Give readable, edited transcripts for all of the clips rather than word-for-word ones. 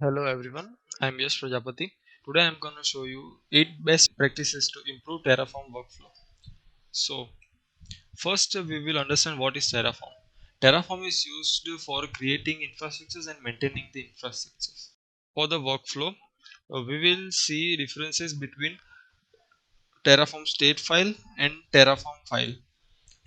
Hello everyone, I'm Yash Prajapati. Today I'm going to show you 8 best practices to improve Terraform workflow. So, first we will understand what is Terraform. Terraform is used for creating infrastructures and maintaining the infrastructures. For the workflow, we will see differences between Terraform state file and Terraform file.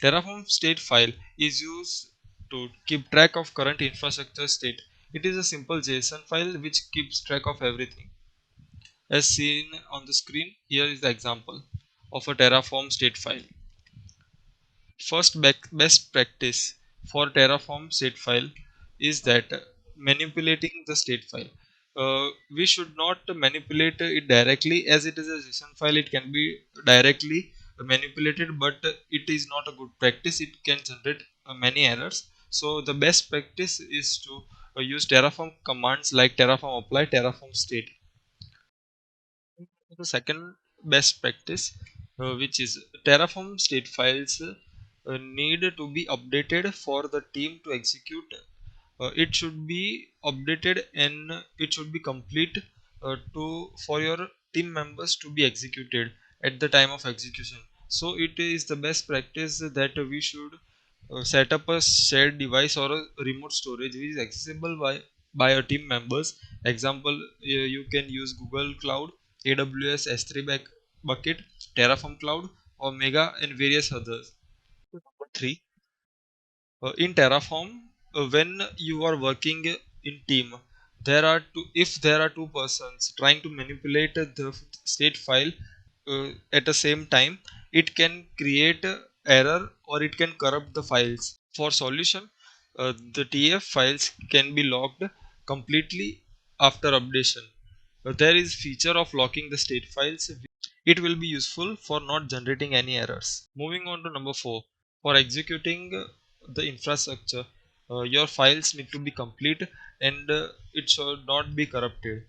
Terraform state file is used to keep track of current infrastructure state. It is a simple JSON file which keeps track of everything. As seen on the screen, here is the example of a Terraform state file. First best practice for Terraform state file is that manipulating the state file. We should not manipulate it directly, as it is a JSON file. It can be directly manipulated, but it is not a good practice. It can generate many errors. So the best practice is to use Terraform commands like Terraform apply, Terraform state. The second best practice, which is Terraform state files need to be updated for the team to execute. It should be updated and it should be complete to for your team members to be executed at the time of execution. So it is the best practice that we should set up a shared device or a remote storage which is accessible by your team members. Example, you can use Google Cloud, AWS S3 bucket, Terraform Cloud, or Mega, and various others. Number 3, in Terraform, when you are working in team, there are two if there are two persons trying to manipulate the state file at the same time, it can create a error or it can corrupt the files. For solution, the TF files can be locked completely after updation. There is feature of locking the state files. It will be useful for not generating any errors. Moving on to number 4. For executing the infrastructure, your files need to be complete and it should not be corrupted.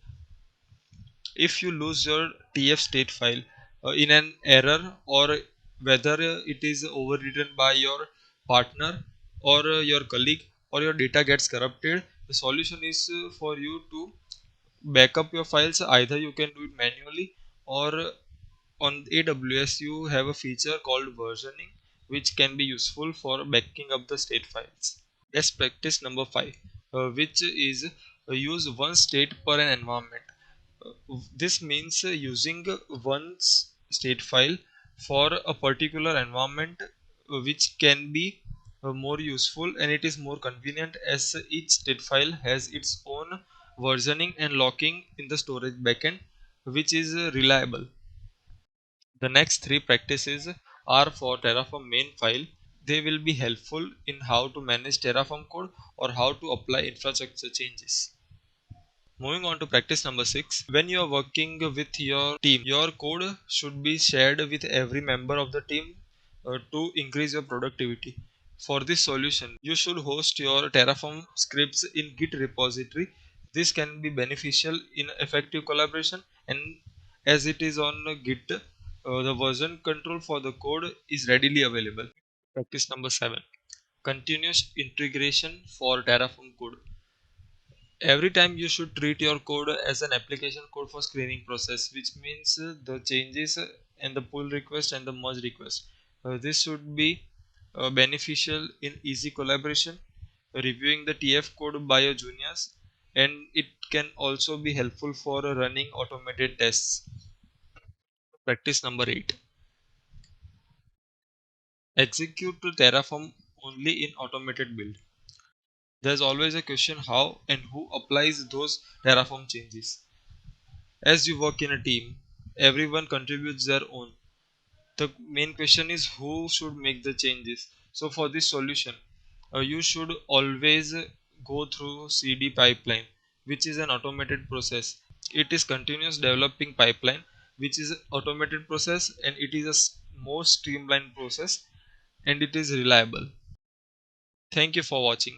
If you lose your TF state file in an error, or whether it is overwritten by your partner or your colleague, or your data gets corrupted, the solution is for you to back up your files. Either you can do it manually, or on AWS you have a feature called versioning which can be useful for backing up the state files. Best practice number 5, which is use one state per an environment. This means using one state file for a particular environment, which can be more useful and it is more convenient, as each state file has its own versioning and locking in the storage backend, which is reliable. The next three practices are for Terraform main file. They will be helpful in how to manage Terraform code or how to apply infrastructure changes. Moving on to practice number 6. When you are working with your team, your code should be shared with every member of the team to increase your productivity. For this solution, you should host your Terraform scripts in Git repository. This can be beneficial in effective collaboration, and as it is on Git, the version control for the code is readily available. Practice number 7. Continuous integration for Terraform code. Every time you should treat your code as an application code for screening process, which means the changes and the pull request and the merge request. This should be beneficial in easy collaboration, reviewing the TF code by your juniors, and it can also be helpful for running automated tests. Practice number 8. Execute Terraform only in automated build. There's always a question how and who applies those Terraform changes. As you work in a team, everyone contributes their own. The main question is who should make the changes. So for this solution, you should always go through CD pipeline, which is an automated process. It is continuous developing pipeline, which is an automated process, and it is a more streamlined process, and it is reliable. Thank you for watching.